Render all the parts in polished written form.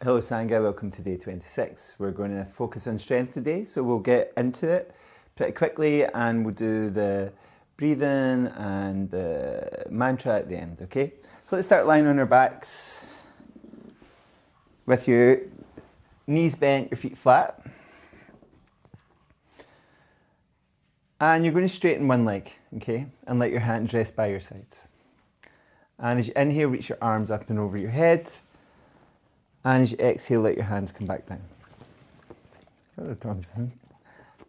Hello Sangha, welcome to day 26. We're going to focus on strength today, so we'll get into it pretty quickly and we'll do the breathing and the mantra at the end, okay? So let's start lying on our backs with your knees bent, your feet flat. And you're going to straighten one leg, okay? And let your hands rest by your sides. And as you inhale, reach your arms up and over your head. And as you exhale, let your hands come back down.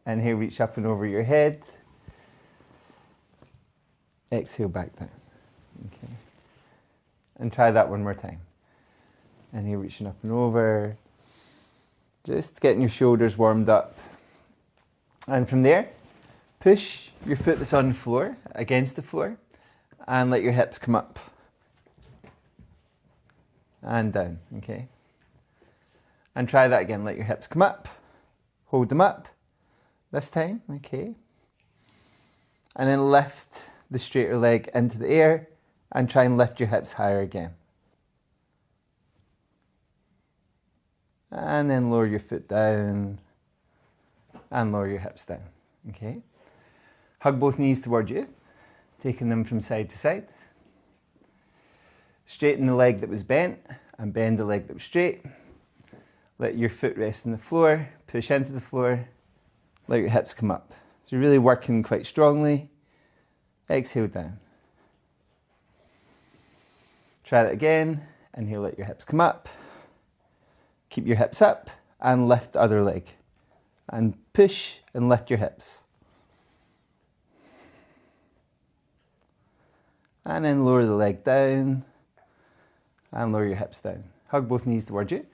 Inhale, reach up and over your head. Exhale, back down. Okay. And try that one more time. Inhale, reaching up and over. Just getting your shoulders warmed up. And from there, push your foot that's on the floor against the floor and let your hips come up and down, okay? And try that again. Let your hips come up, hold them up this time, okay? And then lift the straighter leg into the air and try and lift your hips higher again. And then lower your foot down and lower your hips down, okay? Hug both knees toward you, taking them from side to side. Straighten the leg that was bent and bend the leg that was straight. Let your foot rest on the floor, push into the floor, let your hips come up. So you're really working quite strongly. Exhale down. Try that again. Inhale, let your hips come up. Keep your hips up and lift the other leg. And push and lift your hips. And then lower the leg down and lower your hips down. Hug both knees towards you.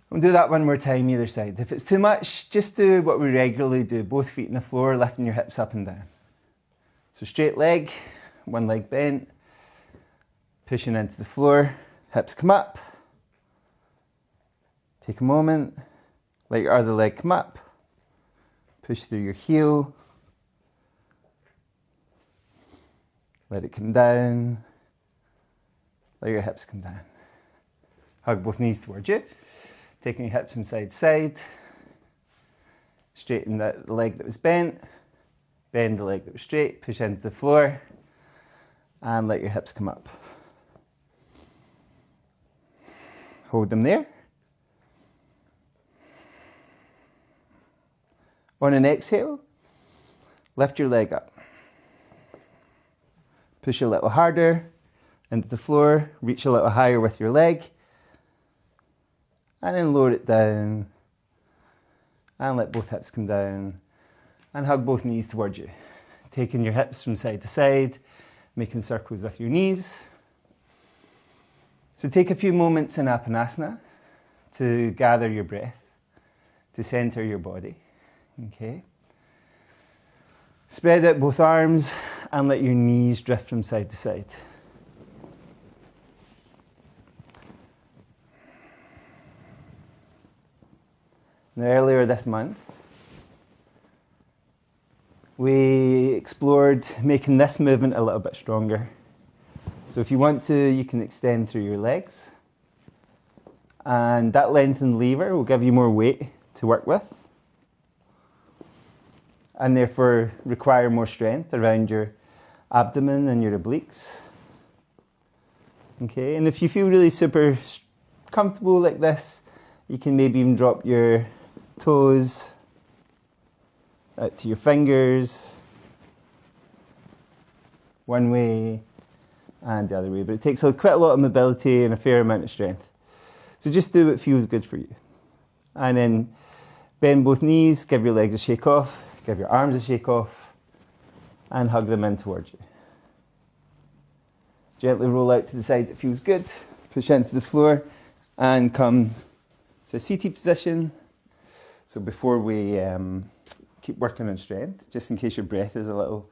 We'll do that one more time either side. If it's too much, just do what we regularly do. Both feet on the floor, lifting your hips up and down. So straight leg, one leg bent, pushing into the floor, hips come up. Take a moment, let your other leg come up. Push through your heel. Let it come down. Let your hips come down. Hug both knees towards you. Taking your hips from side to side. Straighten the leg that was bent. Bend the leg that was straight. Push into the floor. And let your hips come up. Hold them there. On an exhale, lift your leg up. Push a little harder into the floor, reach a little higher with your leg, and then lower it down, and let both hips come down, and hug both knees towards you. Taking your hips from side to side, making circles with your knees. So take a few moments in Apanasana to gather your breath, to center your body, okay? Spread out both arms and let your knees drift from side to side. Now, earlier this month, we explored making this movement a little bit stronger. So if you want to, you can extend through your legs. And that lengthened lever will give you more weight to work with. And therefore require more strength around your abdomen and your obliques. Okay, and if you feel really super comfortable like this, you can maybe even drop your toes out to your fingers, one way and the other way. But it takes quite a lot of mobility and a fair amount of strength. So just do what feels good for you. And then bend both knees, give your legs a shake off, give your arms a shake off, and hug them in towards you. Gently roll out to the side that feels good, push into the floor, and come to a seated position. So before we keep working on strength, just in case your breath is a little,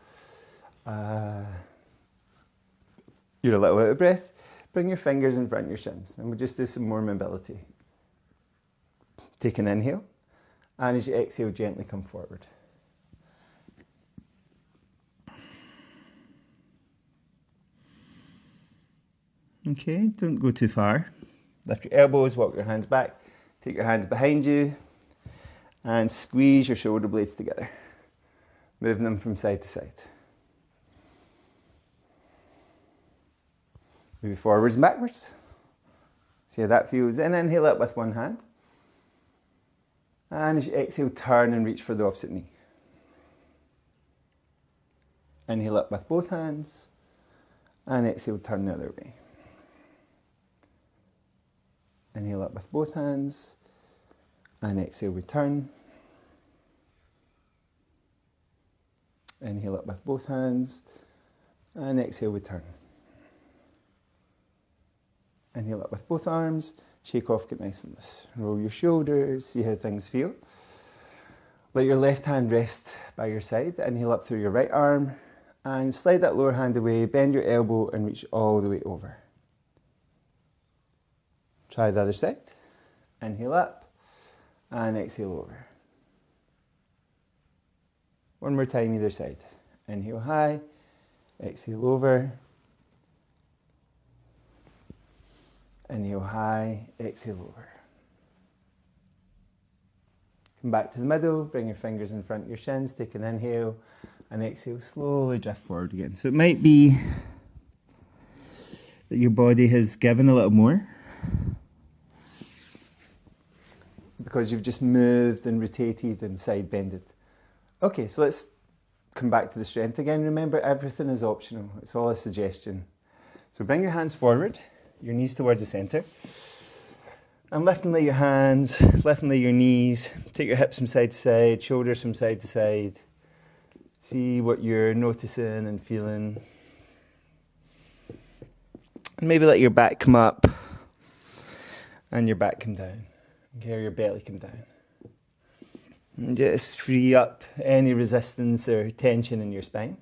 you're a little out of breath, bring your fingers in front of your shins, and we'll just do some more mobility. Take an inhale, and as you exhale, gently come forward. Okay, don't go too far. Lift your elbows, walk your hands back, take your hands behind you, and squeeze your shoulder blades together, moving them from side to side. Move forwards and backwards. See how that feels. And inhale up with one hand. And as you exhale, turn and reach for the opposite knee. Inhale up with both hands. And exhale, turn the other way. Inhale up with both hands. And exhale, return. Inhale up with both hands. And exhale, return. Inhale up with both arms. Shake off, get nice and loose. Roll your shoulders, see how things feel. Let your left hand rest by your side. Inhale up through your right arm. And slide that lower hand away, bend your elbow and reach all the way over. Try the other side. Inhale up and exhale over. One more time either side. Inhale high, exhale over. Inhale high, exhale over. Come back to the middle, bring your fingers in front of your shins, take an inhale, and exhale, slowly drift forward again. So it might be that your body has given a little more because you've just moved and rotated and side bended. Okay, so let's come back to the strength again. Remember, everything is optional. It's all a suggestion. So bring your hands forward, your knees towards the center. And lift and lay your hands, lift and lay your knees. Take your hips from side to side, shoulders from side to side. See what you're noticing and feeling. And maybe let your back come up and your back come down. Okay, or your belly come down. And just free up any resistance or tension in your spine.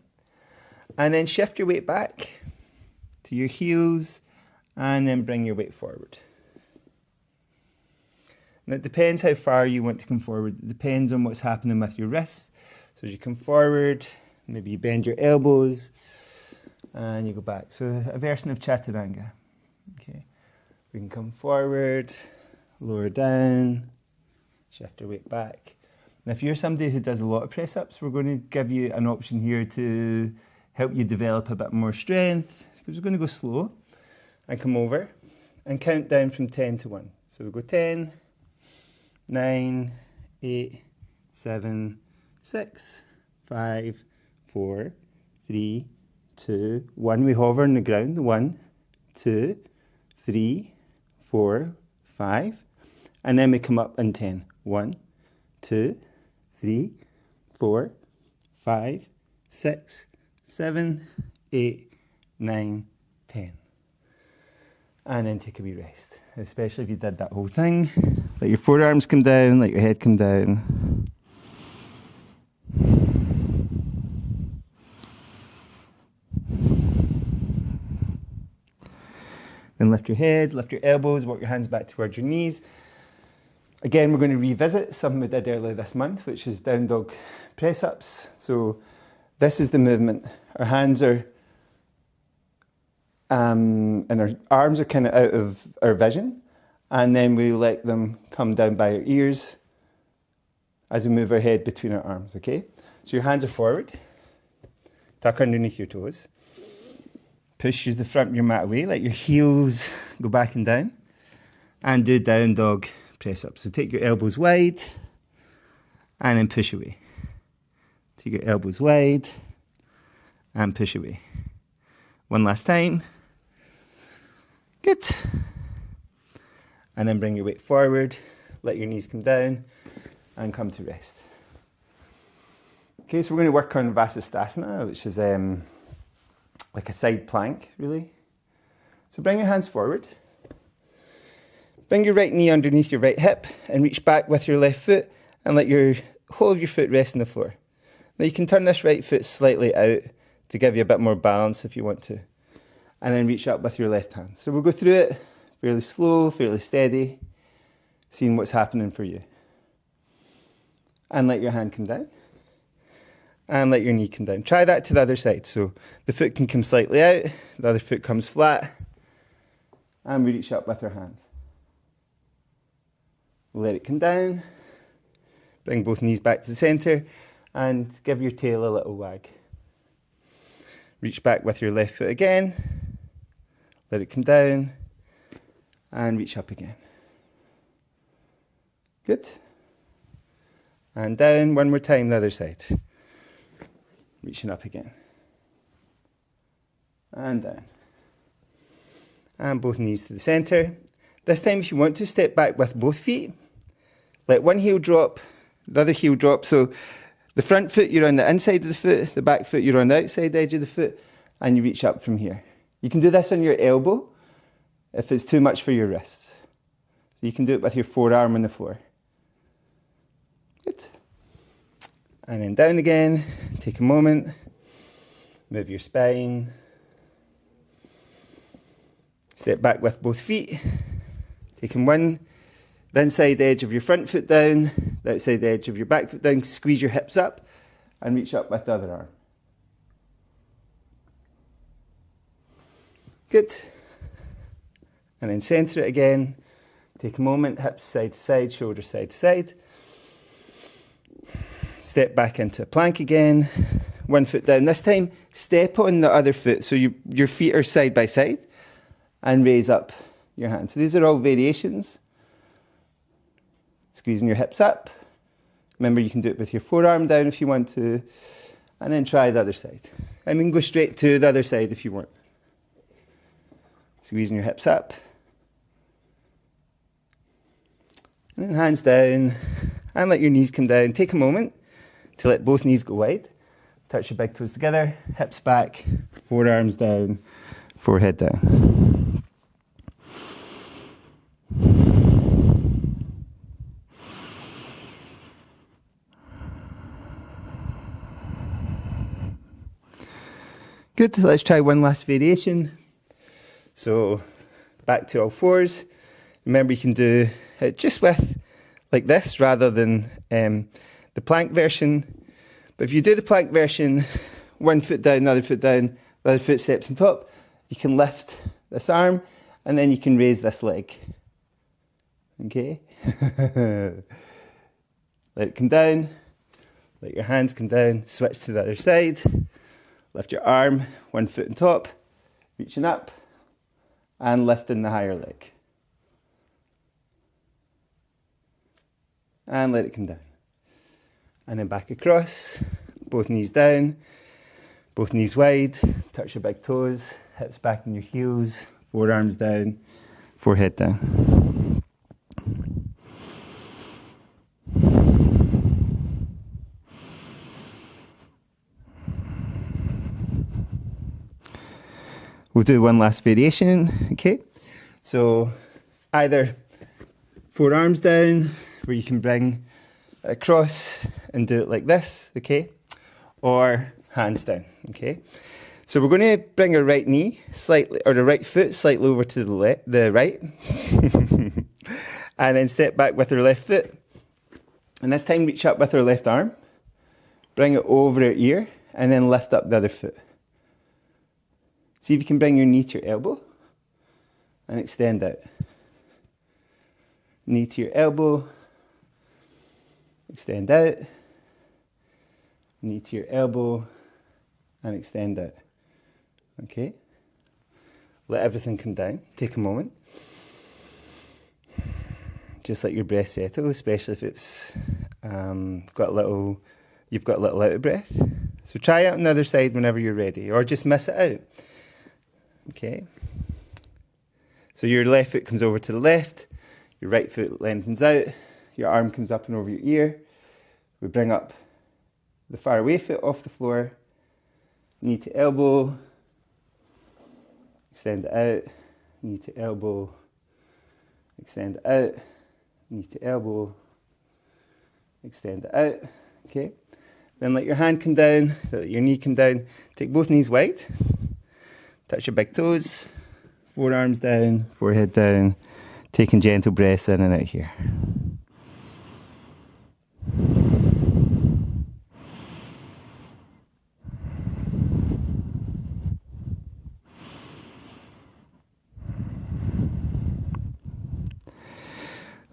And then shift your weight back to your heels and then bring your weight forward. And it depends how far you want to come forward. It depends on what's happening with your wrists. So as you come forward, maybe you bend your elbows and you go back. So a version of chaturanga. Okay, we can come forward, lower down, shift your weight back. And if you're somebody who does a lot of press-ups, we're going to give you an option here to help you develop a bit more strength. Because we're going to go slow and come over and count down from 10 to 1. So we go 10, 9, 8, 7, 6, 5, 4, 3, 2, 1. We hover on the ground. 1, 2, 3, 4, 5. And then we come up in 10. 1, 2, 3, 4, 5, 6, 7, 8, 9, 10. And then take a wee rest. Especially if you did that whole thing. Let your forearms come down, let your head come down. Then lift your head, lift your elbows, walk your hands back towards your knees. Again, we're going to revisit something we did earlier this month, which is down dog press-ups. So this is the movement. Our hands are, and our arms are kind of out of our vision. And then we let them come down by our ears as we move our head between our arms, okay? So your hands are forward. Tuck underneath your toes. Push the front of your mat away. Let your heels go back and down. And do down dog press up. So take your elbows wide and then push away. Take your elbows wide and push away. One last time. Good. And then bring your weight forward. Let your knees come down and come to rest. Okay, so we're going to work on Vasisthasana, which is like a side plank, really. So bring your hands forward. Bring your right knee underneath your right hip and reach back with your left foot and let your whole of your foot rest on the floor. Now you can turn this right foot slightly out to give you a bit more balance if you want to. And then reach up with your left hand. So we'll go through it fairly slow, fairly steady, seeing what's happening for you. And let your hand come down. And let your knee come down. Try that to the other side. So the foot can come slightly out, the other foot comes flat, and we reach up with our hand. Let it come down. Bring both knees back to the centre and give your tail a little wag. Reach back with your left foot again. Let it come down and reach up again. Good. And down one more time the other side. Reaching up again. And down. And both knees to the centre. This time if you want to, step back with both feet. Let one heel drop, the other heel drop. So the front foot, you're on the inside of the foot. The back foot, you're on the outside edge of the foot. And you reach up from here. You can do this on your elbow if it's too much for your wrists. So you can do it with your forearm on the floor. Good. And then down again. Take a moment. Move your spine. Step back with both feet. Taking one, the inside edge of your front foot down, the outside edge of your back foot down. Squeeze your hips up and reach up with the other arm. Good. And then centre it again. Take a moment, hips side to side, shoulders side to side. Step back into a plank again. One foot down. This time, step on the other foot. So your feet are side by side. And raise up your hand. So these are all variations. Squeezing your hips up. Remember, you can do it with your forearm down if you want to. And then try the other side. I mean, go straight to the other side if you want. Squeezing your hips up. And then hands down. And let your knees come down. Take a moment to let both knees go wide. Touch your big toes together. Hips back. Forearms down. Forehead down. Good, let's try one last variation. So back to all fours. Remember, you can do it just with like this rather than the plank version. But if you do the plank version, one foot down, the other foot steps on top, you can lift this arm and then you can raise this leg. Okay? Let it come down. Let your hands come down. Switch to the other side. Lift your arm, one foot on top, reaching up, and lifting the higher leg. And let it come down. And then back across, both knees down, both knees wide, touch your big toes, hips back in your heels, forearms down, forehead down. We'll do one last variation, okay? So either forearms down, where you can bring it across and do it like this, okay? Or hands down, okay? So we're going to bring our right knee slightly, or the right foot slightly over to the right. And then step back with our left foot. And this time reach up with our left arm. Bring it over our ear, and then lift up the other foot. See if you can bring your knee to your elbow and extend out. Knee to your elbow, extend out. Knee to your elbow and extend out. Okay? Let everything come down. Take a moment. Just let your breath settle, especially if it's you've got a little out of breath. So try it on the other side whenever you're ready, or just miss it out. Okay, so your left foot comes over to the left, your right foot lengthens out, your arm comes up and over your ear. We bring up the far away foot off the floor, knee to elbow, extend it out, knee to elbow, extend it out, knee to elbow, extend it out. Okay, then let your hand come down, let your knee come down, take both knees wide. Touch your big toes, forearms down, forehead down, taking gentle breaths in and out here.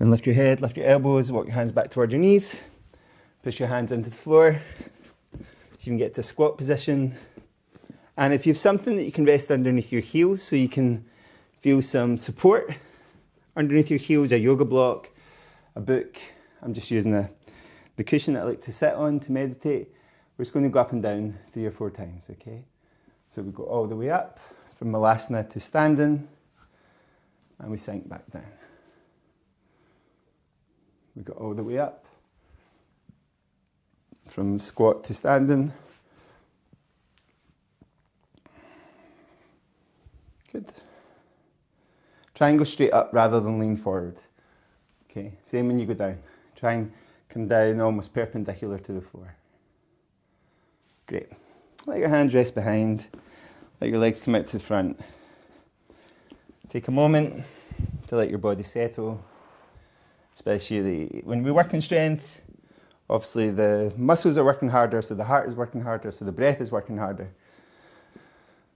And lift your head, lift your elbows, walk your hands back towards your knees. Push your hands into the floor so you can get to squat position. And if you have something that you can rest underneath your heels so you can feel some support underneath your heels, a yoga block, a book. I'm just using the cushion that I like to sit on to meditate. We're just going to go up and down 3 or 4 times, okay? So we go all the way up from Malasana to standing, and we sink back down. We go all the way up from squat to standing. Good. Try and go straight up rather than lean forward. Okay, same when you go down. Try and come down almost perpendicular to the floor. Great. Let your hands rest behind. Let your legs come out to the front. Take a moment to let your body settle. Especially when we work in strength, obviously the muscles are working harder, so the heart is working harder, so the breath is working harder.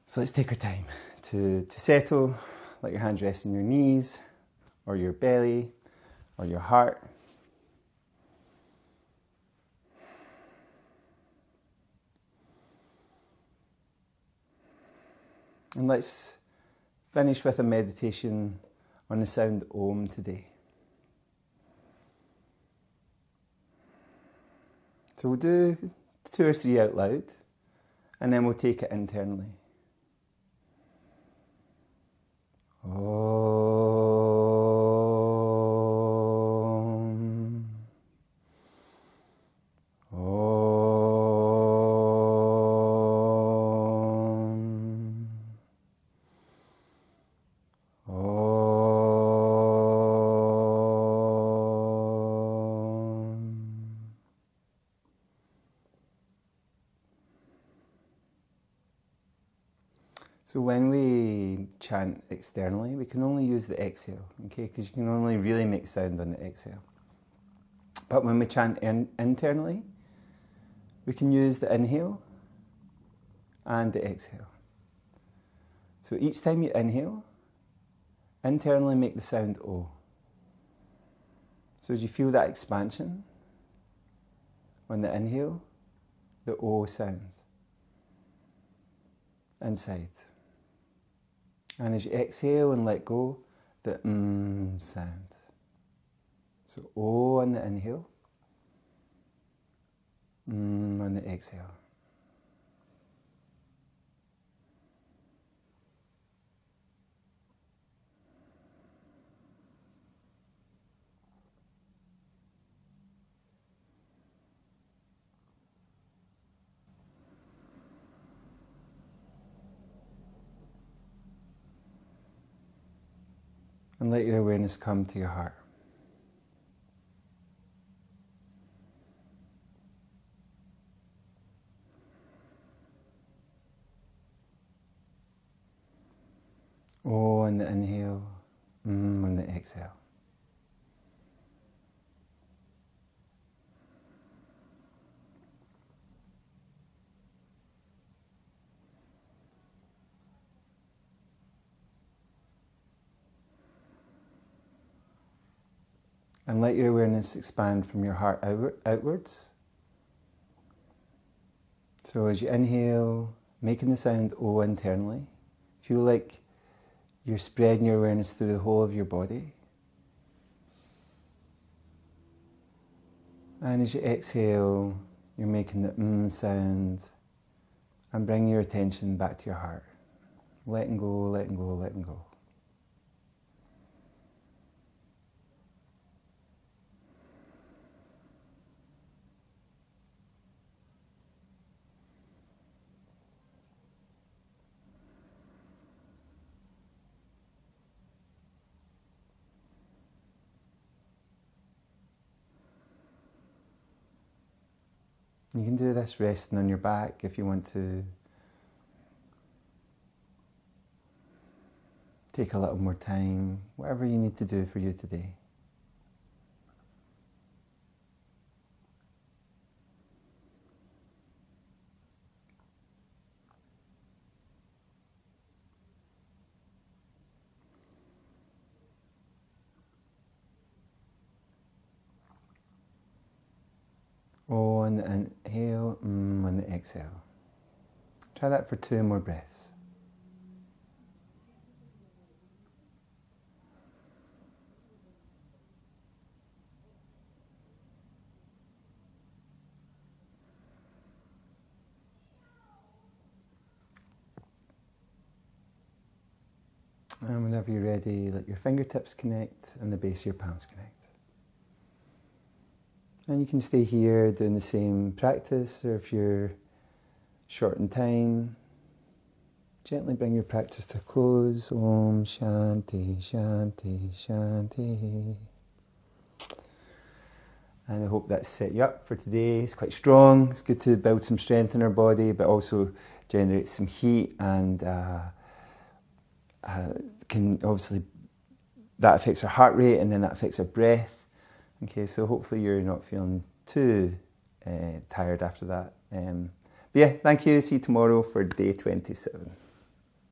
So let's take our time to settle. Let your hands rest on your knees, or your belly, or your heart. And let's finish with a meditation on the sound Om today. So we'll do 2 or 3 out loud, and then we'll take it internally. Om. Om. Om. So when we chant externally, we can only use the exhale, okay? Because you can only really make sound on the exhale. But when we chant internally, we can use the inhale and the exhale. So each time you inhale, internally make the sound O. So as you feel that expansion on the inhale, the O sound inside. And as you exhale and let go, the sound. So O on the inhale, on the exhale. And let your awareness come to your heart. O on the inhale, on the exhale. And let your awareness expand from your heart outwards. So as you inhale, making the sound O internally, feel like you're spreading your awareness through the whole of your body. And as you exhale, you're making the sound and bring your attention back to your heart. Letting go, letting go, letting go. You can do this resting on your back if you want to. Take a little more time, whatever you need to do for you today. On the inhale, on the exhale. Try that for 2 more breaths. And whenever you're ready, let your fingertips connect and the base of your palms connect. And you can stay here doing the same practice, or if you're short in time, gently bring your practice to a close. Om Shanti, Shanti, Shanti. And I hope that's set you up for today. It's quite strong. It's good to build some strength in our body, but also generate some heat, and can obviously, that affects our heart rate, and then that affects our breath. Okay, so hopefully you're not feeling too tired after that. But yeah, thank you. See you tomorrow for day 27.